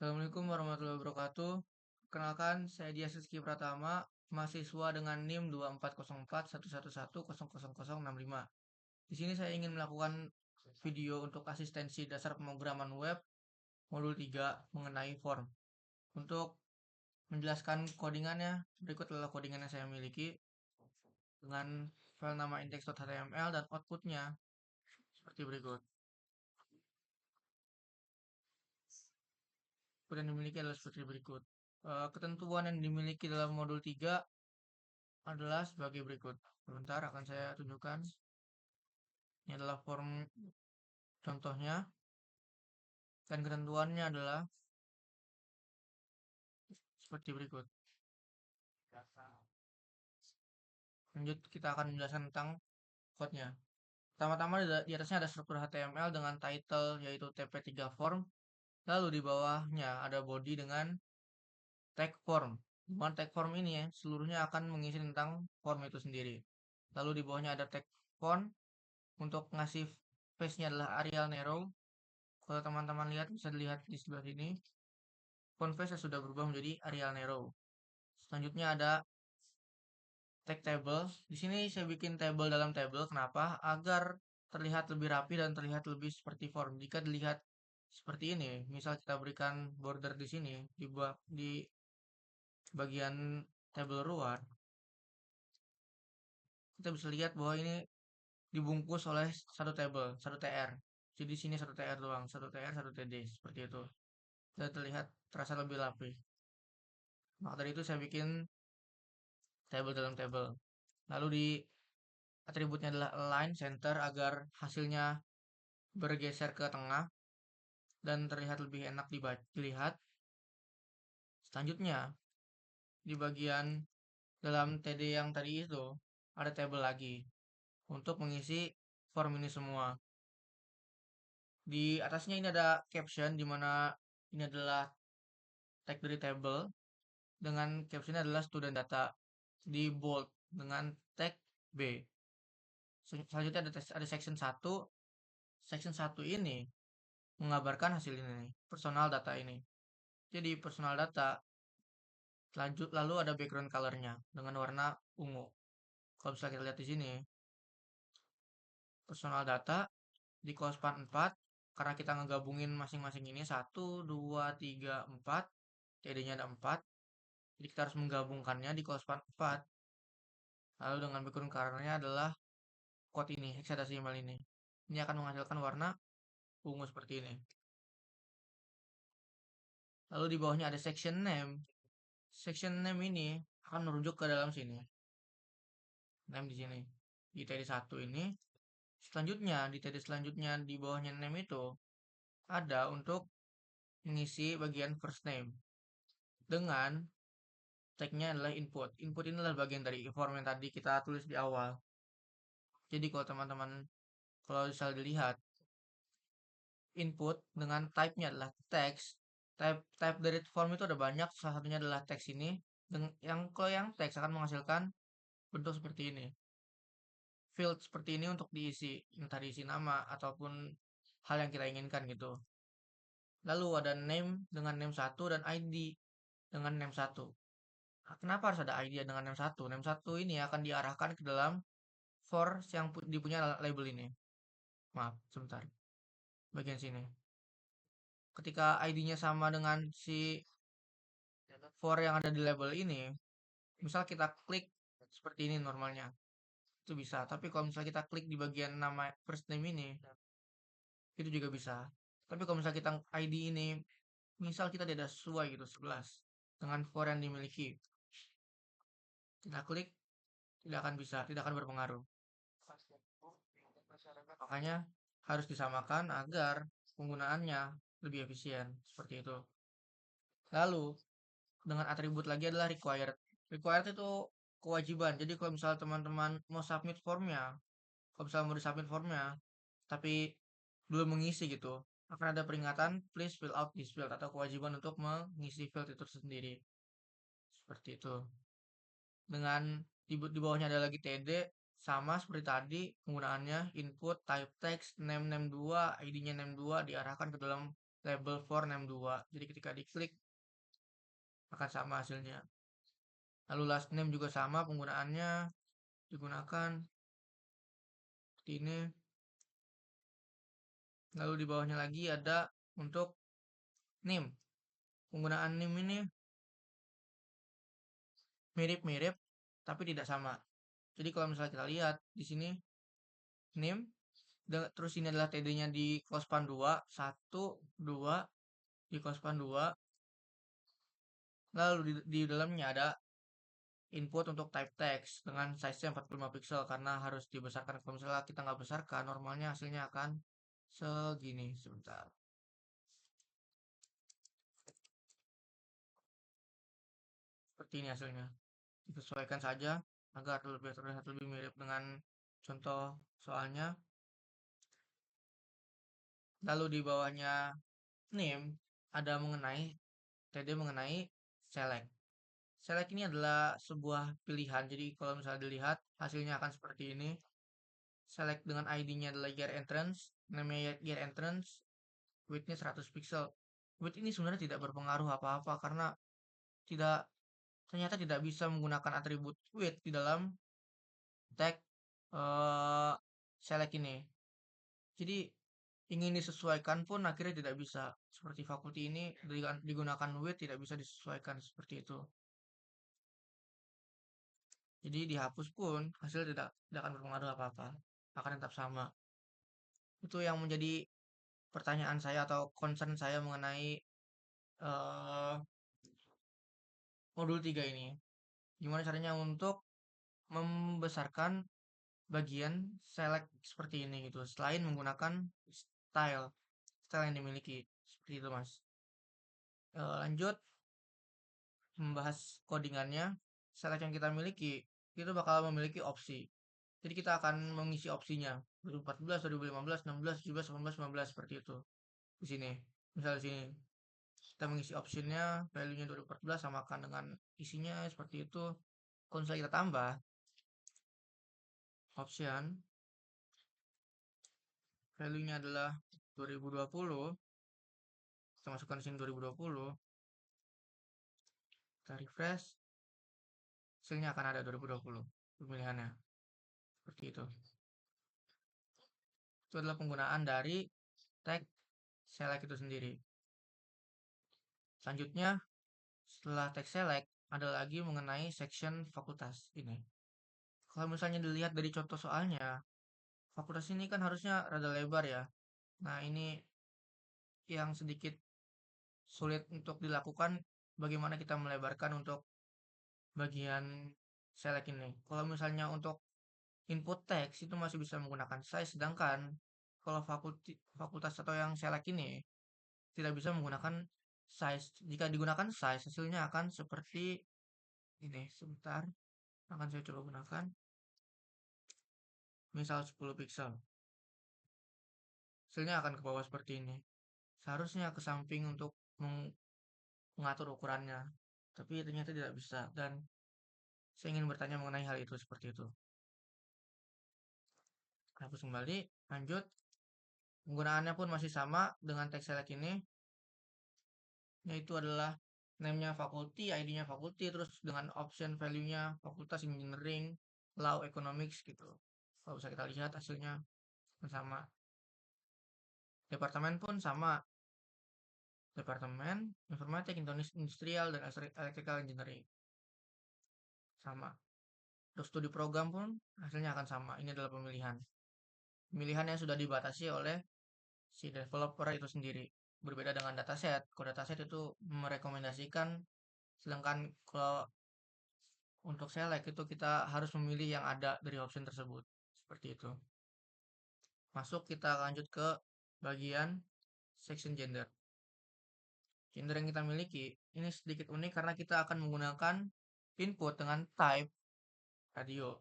Assalamualaikum warahmatullahi wabarakatuh. Perkenalkan, saya Dias Rizky Pratama, mahasiswa dengan NIM 240411100065. Di sini saya ingin melakukan video untuk asistensi dasar pemrograman web modul 3 mengenai form. Untuk menjelaskan codingannya, berikut adalah codingan yang saya miliki dengan file nama index.html dan outputnya seperti berikut. Output yang dimiliki adalah seperti berikut. Ketentuan yang dimiliki dalam modul 3 adalah sebagai berikut. Sebentar akan saya tunjukkan. Ini adalah form contohnya dan ketentuannya adalah seperti berikut. Lanjut kita akan menjelaskan tentang code-nya. Pertama-tama di atasnya ada struktur HTML dengan title yaitu TP3 form. Lalu di bawahnya ada body dengan tag form. Dimana tag form ini ya, seluruhnya akan mengisi tentang form itu sendiri. Lalu di bawahnya ada tag font. Untuk ngasih face-nya adalah Arial Narrow. Kalau teman-teman lihat bisa dilihat di sebelah sini. Font face sudah berubah menjadi Arial Narrow. Selanjutnya ada tag table. Di sini saya bikin table dalam table. Kenapa? Agar terlihat lebih rapi dan terlihat lebih seperti form. Jika dilihat seperti ini, misal kita berikan border di sini di bagian table luar, kita bisa lihat bahwa ini dibungkus oleh satu table, satu TR. Jadi di sini satu TR doang, satu TR, satu TD seperti itu. Dan terlihat terasa lebih rapi. Maka dari itu saya bikin table dalam table. Lalu di atributnya adalah align center agar hasilnya bergeser ke tengah dan terlihat lebih enak dilihat. Selanjutnya, di bagian dalam TD yang tadi itu ada table lagi untuk mengisi form ini semua. Di atasnya ini ada caption di mana ini adalah tag dari table dengan captionnya adalah student data di bold dengan tag B. Selanjutnya ada section 1. Section 1 ini mengabarkan hasil ini, personal data ini. Jadi personal data lalu ada background colornya dengan warna ungu. Kalau bisa kita lihat di sini, personal data di span 4 karena kita ngegabungin masing-masing ini 1, 2, 3, 4. TD-nya ada 4. Jadi kita harus menggabungkannya di span 4. Lalu dengan background colornya adalah code ini, hexadecimal ini. Ini akan menghasilkan warna ungu seperti ini. Lalu di bawahnya ada section name. Section name ini akan merujuk ke dalam sini. Name di sini. Di TD1 ini. Selanjutnya, di TD selanjutnya di bawahnya name itu ada untuk mengisi bagian first name. Dengan tagnya adalah input. Input ini adalah bagian dari form yang tadi kita tulis di awal. Jadi kalau teman-teman kalau bisa dilihat input dengan type-nya adalah text. Type dari form itu ada banyak, salah satunya adalah text ini. Kalau yang text akan menghasilkan bentuk seperti ini. Field seperti ini untuk diisi, entah diisi nama ataupun hal yang kita inginkan gitu. Lalu ada name dengan name 1 dan ID dengan name 1. Kenapa harus ada ID dengan name 1? Name 1 ini akan diarahkan ke dalam for yang dipunya label ini. Maaf, sebentar. Bagian sini. Ketika ID-nya sama dengan si for yang ada di label ini, misal kita klik seperti ini normalnya, itu bisa. Tapi kalau misalnya kita klik di bagian nama first name ini, itu juga bisa. Tapi kalau misalnya kita ID ini, misal kita tidak sesuai gitu, 11, dengan for yang dimiliki, kita klik, tidak akan bisa, tidak akan berpengaruh. Makanya harus disamakan agar penggunaannya lebih efisien, seperti itu. Lalu, dengan atribut lagi adalah required. Required itu kewajiban. Jadi kalau misalnya teman-teman mau submit formnya, kalau misalnya mau disubmit formnya, tapi belum mengisi gitu, akan ada peringatan please fill out this field atau kewajiban untuk mengisi field itu sendiri. Seperti itu. Dengan di bawahnya ada lagi TD, sama seperti tadi penggunaannya input type text name 2, ID-nya name 2 diarahkan ke dalam label for name 2. Jadi ketika diklik akan sama hasilnya. Lalu last name juga sama penggunaannya, digunakan seperti ini. Lalu di bawahnya lagi ada untuk name. Penggunaan name ini mirip-mirip tapi tidak sama. Jadi kalau misalnya kita lihat di sini name, terus ini adalah TD-nya di closespan 2, 1, 2 di closespan 2. Lalu di dalamnya ada input untuk type text dengan size-nya 45 pixel karena harus dibesarkan. Kalau misalnya kita nggak besarkan, normalnya hasilnya akan segini. Sebentar. Seperti ini hasilnya. Disesuaikan saja agar terlihat lebih mirip dengan contoh soalnya. Lalu di bawahnya name ada mengenai TD mengenai select. Select ini adalah sebuah pilihan. Jadi kalau misalnya dilihat hasilnya akan seperti ini. Select dengan ID-nya adalah year entrance, namanya year entrance, width-nya 100 pixel. Width ini sebenarnya tidak berpengaruh apa-apa karena tidak ternyata tidak bisa menggunakan atribut width di dalam tag eh, select ini. Jadi ingin disesuaikan pun akhirnya tidak bisa. Seperti faculty ini digunakan width tidak bisa disesuaikan seperti itu. Jadi dihapus pun hasil tidak akan berpengaruh apa-apa, akan tetap sama. Itu yang menjadi pertanyaan saya atau concern saya mengenai eh, modul 3 ini. Gimana caranya untuk membesarkan bagian select seperti ini gitu, selain menggunakan style style yang dimiliki seperti itu mas. Lanjut membahas codingannya. Select yang kita miliki itu bakal memiliki opsi. Jadi kita akan mengisi opsinya 2014, 2015, 16, 17, 18, 19 seperti itu. Di sini, misal di sini kita mengisi optionnya, value-nya 2014 samakan dengan isinya seperti itu. Kalau misalnya kita tambah option, value-nya adalah 2020, kita masukkan di sini 2020, kita refresh, hasilnya akan ada 2020 pemilihannya seperti itu. Itu adalah penggunaan dari tag select itu sendiri. Selanjutnya setelah tag select ada lagi mengenai section fakultas ini. Kalau misalnya dilihat dari contoh soalnya, fakultas ini kan harusnya rada lebar ya. Nah, ini yang sedikit sulit untuk dilakukan, bagaimana kita melebarkan untuk bagian select ini. Kalau misalnya untuk input text itu masih bisa menggunakan size, sedangkan kalau fakultas atau yang select ini tidak bisa menggunakan size. Jika digunakan size, hasilnya akan seperti ini. Sebentar, akan saya coba gunakan. Misal 10 pixel. Hasilnya akan ke bawah seperti ini. Seharusnya ke samping untuk mengatur ukurannya. Tapi ternyata tidak bisa. Dan saya ingin bertanya mengenai hal itu seperti itu. Hapus kembali, lanjut. Penggunaannya pun masih sama dengan text select ini. Yaitu adalah name-nya faculty, ID-nya faculty, terus dengan option value-nya fakultas engineering, law, economics gitu. Kalau bisa kita lihat hasilnya sama. Departemen pun sama. Departemen informatik, industrial, dan electrical engineering. Sama. Untuk studi program pun hasilnya akan sama. Ini adalah pemilihan. Pemilihan yang sudah dibatasi oleh si developer itu sendiri. Berbeda dengan dataset. Kalau dataset itu merekomendasikan, sedangkan kalau untuk select itu kita harus memilih yang ada dari option tersebut. Seperti itu. Masuk kita lanjut ke bagian section gender. Gender yang kita miliki ini sedikit unik karena kita akan menggunakan input dengan type radio.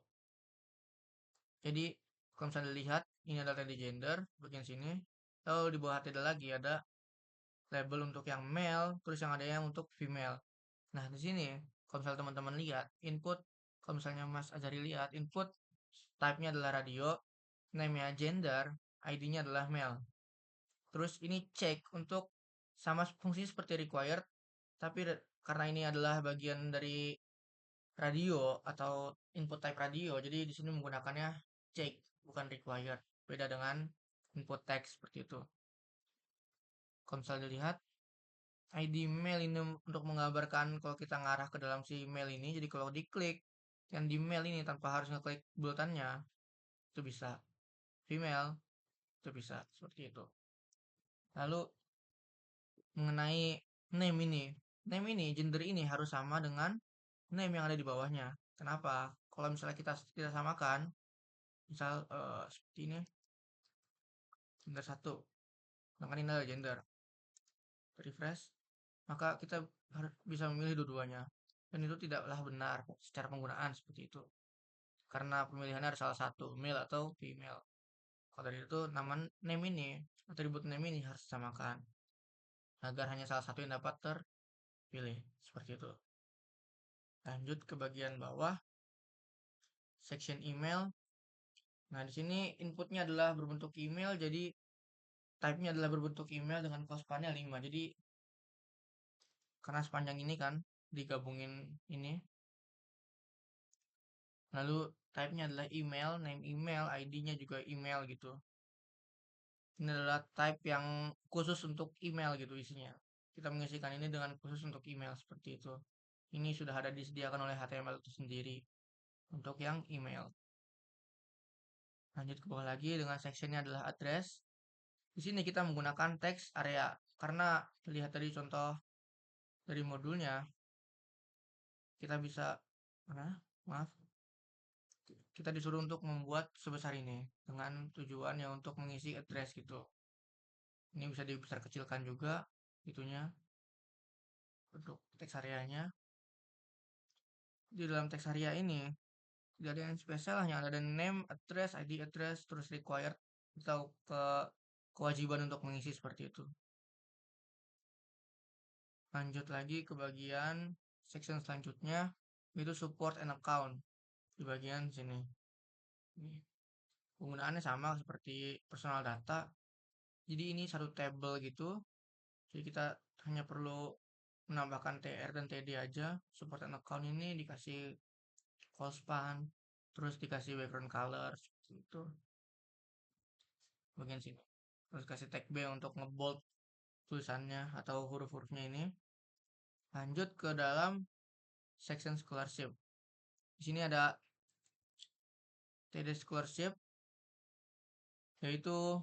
Jadi kalau misalnya dilihat ini adalah tadi gender bagian sini. Lalu di bawah tidak lagi ada label untuk yang male, terus yang ada yang untuk female. Nah di sini kalau misalnya teman-teman lihat input, kalau misalnya Mas Azari lihat input type-nya adalah radio, name-nya gender, ID-nya adalah male. Terus ini cek untuk sama fungsinya seperti required, tapi karena ini adalah bagian dari radio atau input type radio, jadi di sini menggunakannya check bukan required. Beda dengan input text seperti itu. Kalau misalnya dilihat ID mail ini untuk menggambarkan kalau kita ngarah ke dalam si mail ini. Jadi kalau diklik yang di mail ini tanpa harus ngeklik bulatannya, itu bisa. Female, itu bisa. Seperti itu. Lalu mengenai name ini. Name ini, gender ini harus sama dengan name yang ada di bawahnya. Kenapa? Kalau misalnya kita samakan, misal seperti ini, gender satu. Sedangkan ini adalah gender. Refresh, maka kita harus bisa memilih dua-duanya. Dan itu tidaklah benar secara penggunaan seperti itu. Karena pemilihannya ada salah satu, male atau female. Kalau dari itu nama name ini, atribut name ini harus disamakan. Agar hanya salah satu yang dapat terpilih. Seperti itu. Lanjut ke bagian bawah, section email. Nah, di sini inputnya adalah berbentuk email, jadi type-nya adalah berbentuk email dengan spannya 5. Jadi, karena sepanjang ini kan, digabungin ini. Lalu, type-nya adalah email, name email, ID-nya juga email gitu. Ini adalah type yang khusus untuk email gitu isinya. Kita mengisikan ini dengan khusus untuk email seperti itu. Ini sudah ada disediakan oleh HTML itu sendiri untuk yang email. Lanjut ke bawah lagi dengan sectionnya adalah address. Di sini kita menggunakan text area karena lihat dari contoh dari modulnya kita bisa mana? Maaf. Kita disuruh untuk membuat sebesar ini dengan tujuannya untuk mengisi address gitu. Ini bisa dibesar kecilkan juga itunya untuk teks areanya. Di dalam teks area ini tidak ada yang spesial, hanya ada name, address, ID address, terus required atau kewajiban untuk mengisi seperti itu. Lanjut lagi ke bagian section selanjutnya, itu support and account di bagian sini. Ini penggunaannya sama seperti personal data. Jadi ini satu table gitu. Jadi kita hanya perlu menambahkan TR dan TD aja. Support and account ini dikasih call span, terus dikasih background color seperti itu. Bagian sini. Terus kasih tag B untuk ngebold tulisannya atau huruf-hurufnya ini. Lanjut ke dalam section scholarship. Di sini ada TD scholarship, yaitu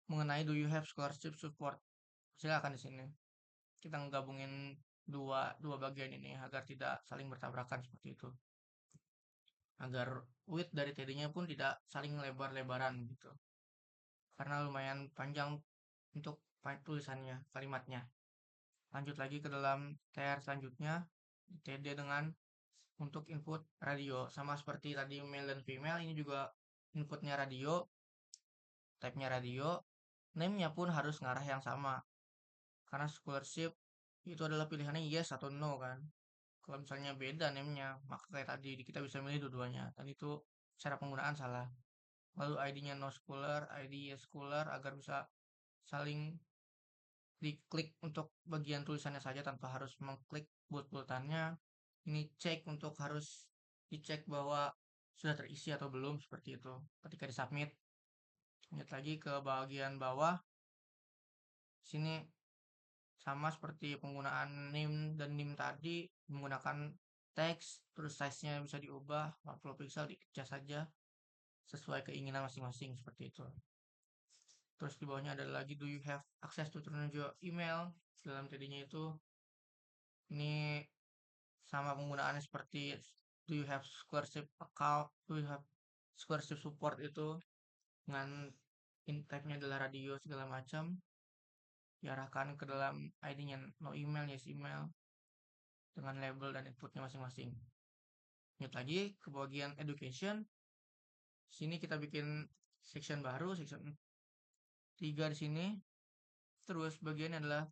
mengenai do you have scholarship support. Silakan di sini. Kita gabungin dua bagian ini agar tidak saling bertabrakan seperti itu. Agar width dari TD-nya pun tidak saling lebar-lebaran gitu. Karena lumayan panjang untuk tulisannya, kalimatnya. Lanjut lagi ke dalam TR selanjutnya, TD dengan untuk input radio. Sama seperti tadi male dan female, ini juga inputnya radio, type-nya radio, name-nya pun harus ngarah yang sama. Karena scholarship itu adalah pilihannya yes atau no kan. Kalau misalnya beda name-nya, maka kayak tadi kita bisa milih dua-duanya. Dan itu cara penggunaan salah. Lalu ID-nya no scholar, ID yes scholar agar bisa saling diklik untuk bagian tulisannya saja tanpa harus mengklik bulat-bulatannya. Ini cek untuk harus dicek bahwa sudah terisi atau belum seperti itu ketika disubmit. Lanjut lagi ke bagian bawah. Sini sama seperti penggunaan name dan nim tadi, menggunakan teks, terus size-nya bisa diubah 40 pixel, dicas saja sesuai keinginan masing-masing seperti itu. Terus di bawahnya ada lagi do you have access to turn your email. Dalam tadinya itu ini sama penggunaannya seperti do you have scholarship account, do you have scholarship support itu dengan type-nya adalah radio segala macam, diarahkan ke dalam ID-nya no email, yes email dengan label dan inputnya masing-masing. Lanjut lagi ke bagian education. Sini kita bikin section baru, section 3 di sini. Terus bagiannya adalah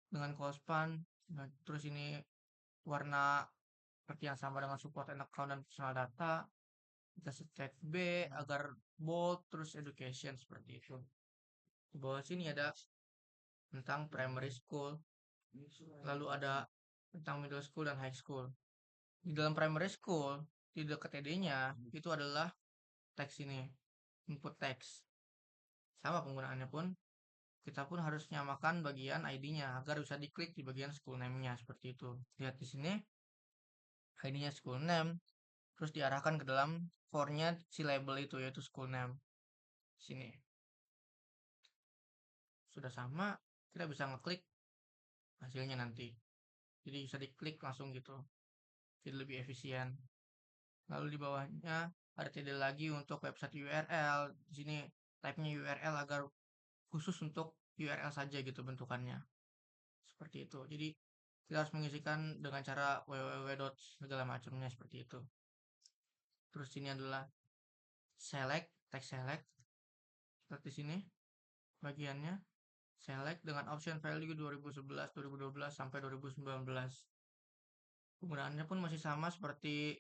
dengan clospan. Nah, terus ini warna seperti yang sama dengan support and account dan personal data. Kita set B agar bold, terus education seperti itu. Di bawah sini ada tentang primary school, lalu ada tentang middle school dan high school. Di dalam primary school, di dekat TD-nya itu adalah teks ini, input teks. Sama penggunaannya pun, kita pun harus nyamakan bagian ID-nya agar bisa diklik di bagian school name-nya seperti itu. Lihat di sini, ID-nya school name, terus diarahkan ke dalam for-nya si label itu yaitu school name. Sini. Sudah sama, kita bisa ngeklik hasilnya nanti. Jadi bisa diklik langsung gitu. Jadi lebih efisien. Lalu di bawahnya ada TD lagi untuk website URL. Di sini type-nya URL agar khusus untuk URL saja gitu bentukannya. Seperti itu. Jadi kita harus mengisikan dengan cara www. Segala macamnya seperti itu. Terus ini adalah select, text select. Seperti sini bagiannya. Select dengan option value 2011, 2012 sampai 2019. Penggunaannya pun masih sama seperti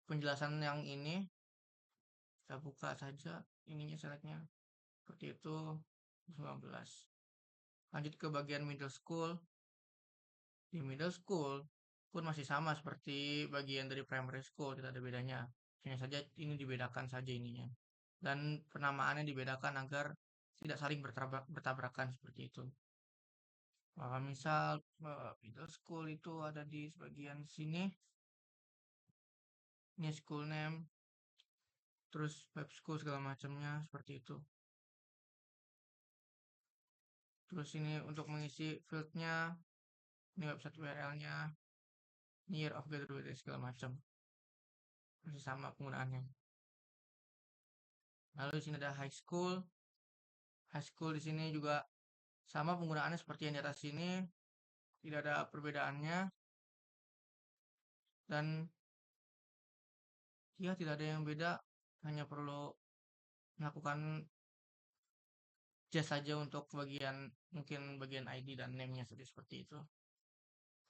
penjelasan yang ini. Kita buka saja ininya selectnya. Seperti itu 2019. Lanjut ke bagian middle school. Di middle school pun masih sama seperti bagian dari primary school, tidak ada bedanya. Hanya saja ini dibedakan saja ininya. Dan penamaannya dibedakan agar tidak saling bertabrakan seperti itu. Kalau misal middle school itu ada di bagian sini, ini school name, terus web school segala macamnya seperti itu. Terus ini untuk mengisi fieldnya, ini website URL-nya, year of graduation segala macam, masih sama penggunaannya. Lalu di sini ada high school. High school di sini juga sama penggunaannya seperti yang di atas sini, tidak ada perbedaannya. Dan ya tidak ada yang beda, hanya perlu melakukan just saja untuk bagian mungkin bagian ID dan name-nya seperti itu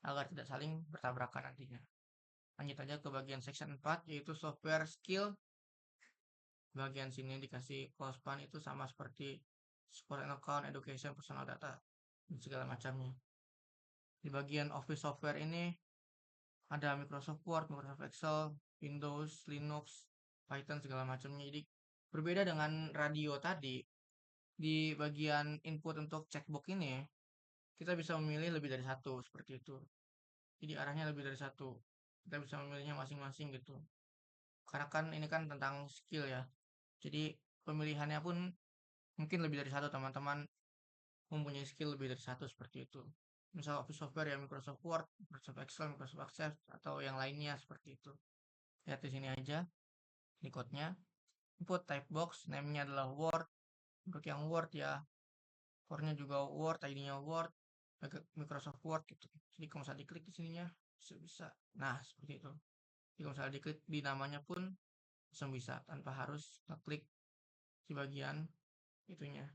agar tidak saling bertabrakan nantinya. Lanjut aja ke bagian section 4 yaitu software skill. Bagian sini dikasih close itu sama seperti support and account, education, personal data dan segala macamnya. Di bagian office software ini ada Microsoft Word, Microsoft Excel, Windows, Linux, Python segala macamnya. Jadi berbeda dengan radio tadi, di bagian input untuk checkbox ini kita bisa memilih lebih dari satu seperti itu. Jadi arahnya lebih dari satu. Kita bisa memilihnya masing-masing gitu. Karena kan ini kan tentang skill ya. Jadi pemilihannya pun mungkin lebih dari satu, teman-teman mempunyai skill lebih dari satu seperti itu. Misal Office software ya Microsoft Word, Microsoft Excel, Microsoft Access atau yang lainnya seperti itu. Lihat di sini aja di code-nya. Input type box, name-nya adalah Word. Untuk yang Word ya, for-nya juga Word, ID-nya Word, Microsoft Word gitu. Jadi kalau misalnya diklik di sininya bisa. Nah, seperti itu. Jadi kalau misalnya diklik di namanya pun langsung bisa tanpa harus ngeklik di bagian itunya,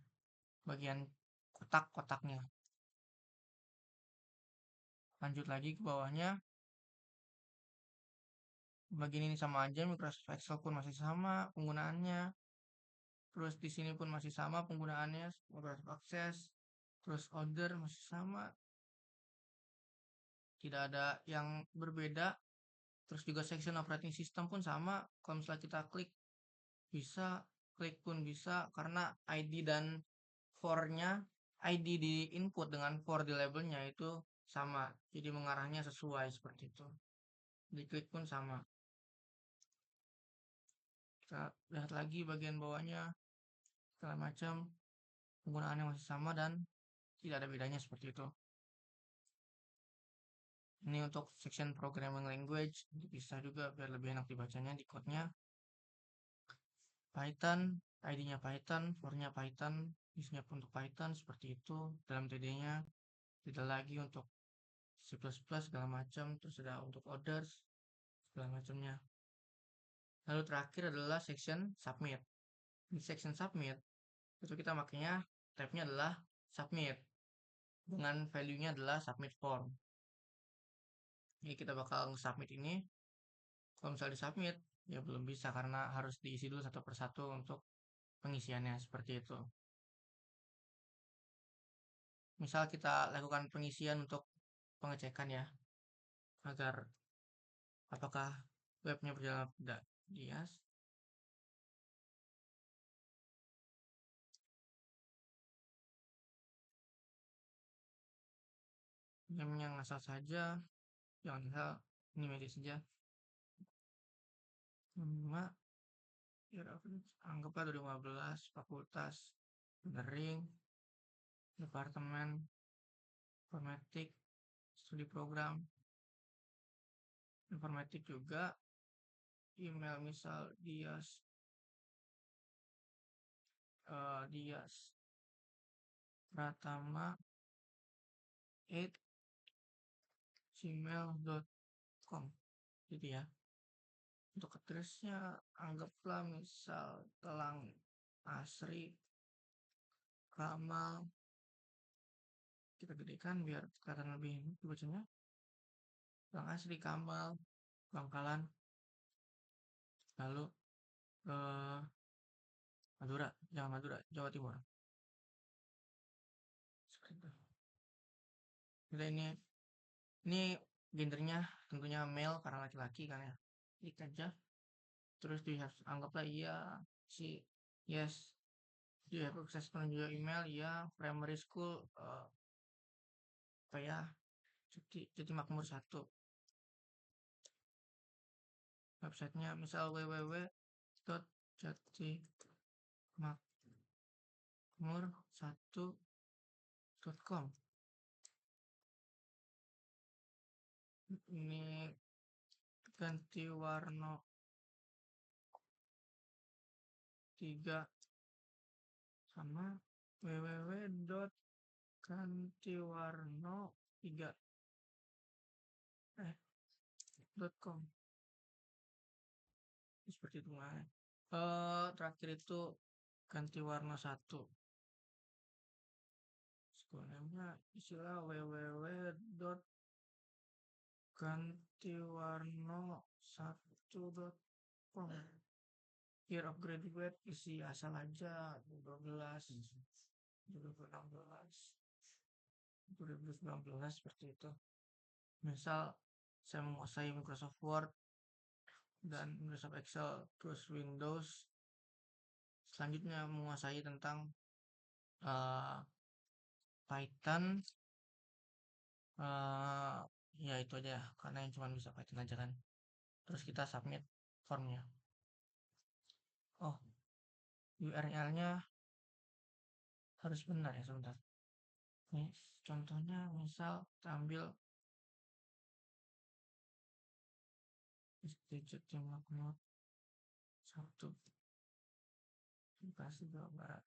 bagian kotak-kotaknya. Lanjut lagi ke bawahnya. Bagian ini sama aja, Microsoft Excel pun masih sama penggunaannya. Terus di sini pun masih sama penggunaannya, Microsoft Access. Terus order masih sama. Tidak ada yang berbeda. Terus juga section operating system pun sama. Kalau misalnya kita klik bisa, klik pun bisa karena ID dan for-nya, ID di input dengan for di labelnya itu sama. Jadi mengarahnya sesuai seperti itu. Di klik pun sama. Kita lihat lagi bagian bawahnya, segala macam penggunaannya masih sama dan tidak ada bedanya seperti itu. Ini untuk section programming language, bisa juga biar lebih enak dibacanya di code-nya. Python, ID-nya Python, for-nya Python, isinya untuk Python seperti itu dalam TD-nya. Tidak lagi untuk C++ segala macam, terus ada untuk orders segala macamnya. Lalu terakhir adalah section submit. Di section submit itu kita makanya tab-nya adalah submit dengan value-nya adalah submit form. Jadi kita bakal submit ini. Kalau misalnya di submit ya belum bisa karena harus diisi dulu satu persatu untuk pengisiannya seperti itu. misal kita lakukan pengisian untuk pengecekan ya, agar apakah webnya berjalan atau tidak. Yes. Name yang asal saja, jangan asal ini media saja. Nama, ya anggaplah 2015, fakultas, engineering, departemen, informatik, studi program, informatik juga, email misal Dias Pratama at gmail.com gitu ya. Untuk addressnya anggaplah misal Telang Asri Kamal, kita gedekan biar kelihatan lebih bacanya. Telang Asri Kamal Bangkalan, lalu Madura, jangan Madura, Jawa Timur. Seperti itu. Jadi ini gendernya tentunya male karena laki-laki kan ya. Klik aja. Terus anggaplah iya si yes. Do you have access to your email? Ya, primary school apa ya? Jati Makmur 1. Websitenya misal www.jatimakmur1.com. Ini ganti warna 3 sama www.gantiwarno3.com. Seperti itu kan. Terakhir itu ganti warna 1. Sekolahnya istilah www.gantiwarno1.com. Year of graduate isi asal aja 2012, 2016, 2019 seperti itu. Misal saya menguasai Microsoft Word dan Microsoft Excel terus Windows. Selanjutnya menguasai tentang Python. Ya itu aja karena yang cuma bisa Python aja kan. Terus kita submit formnya. Oh, URL-nya harus benar ya, sebentar. Nih, contohnya misal kita ambil Jati Makmur 1 Bekasi Jawa Barat.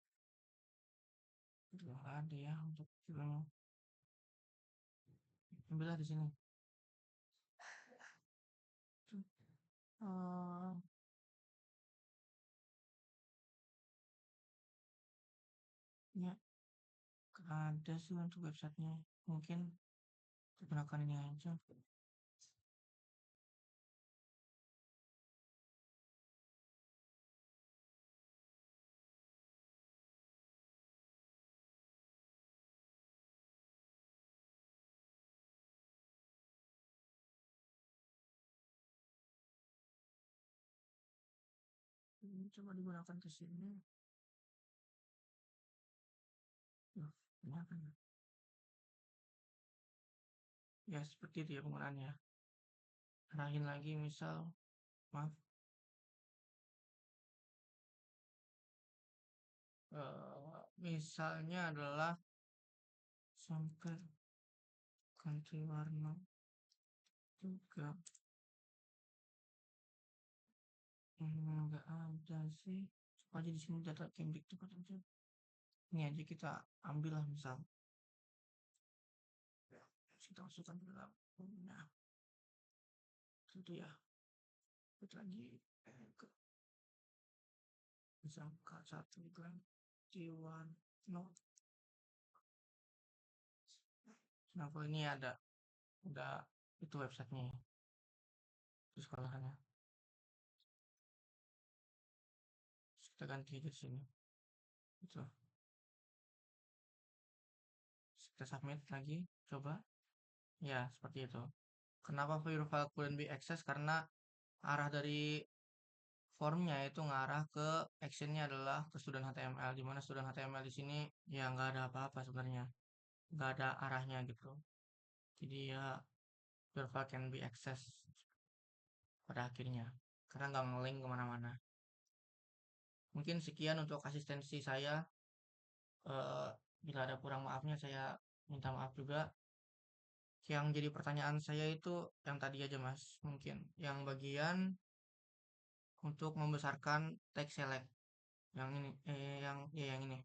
Itu ada ya untuk film. Ambillah di sini. Ya, ada sih untuk websitenya. Mungkin gunakan ini aja. Ini coba digunakan ke sini. Gunakan. Ya seperti itu ya penggunaannya. Arahin lagi misal, maaf. Misalnya adalah sampai ganti warna juga. Enggak ada sih. Coba aja di sini data Cambridge cepat aja. Ini aja kita ambil lah misal. Kita masukkan ke dalam. Nah, itu ya. Kita lagi ke misal K1 kan Jiwano. Nah, kalau ini ada udah itu websitenya. Itu sekolahannya. Kita ganti aja di sini. Itu. kita submit lagi, coba. Ya, seperti itu. Kenapa your file couldn't be accessed? Karena arah dari formnya itu ngarah ke actionnya adalah ke student HTML, di mana student HTML di sini ya nggak ada apa-apa sebenarnya, nggak ada arahnya gitu. Jadi ya your file can be accessed pada akhirnya, karena nggak nge-link kemana-mana. Mungkin sekian untuk asistensi saya. Eh, Bila ada kurang maafnya saya minta maaf juga. Yang jadi pertanyaan saya itu yang tadi aja Mas, mungkin yang bagian untuk membesarkan text select yang ini yang ini.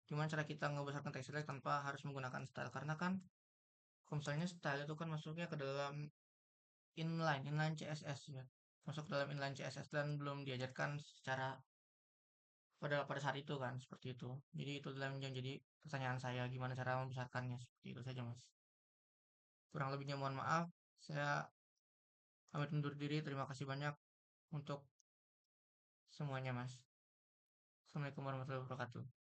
Gimana cara kita membesarkan text select tanpa harus menggunakan style? Karena kan kalau misalnya style itu kan masuknya ke dalam inline CSS ya. Masuk ke dalam inline CSS dan belum diajarkan secara pada saat itu kan seperti itu. Jadi itu dalam yang jadi pertanyaan saya, gimana cara membesarkannya, seperti itu saja Mas. Kurang lebihnya mohon maaf. Saya pamit undur diri. Terima kasih banyak untuk semuanya Mas. Assalamualaikum warahmatullahi wabarakatuh.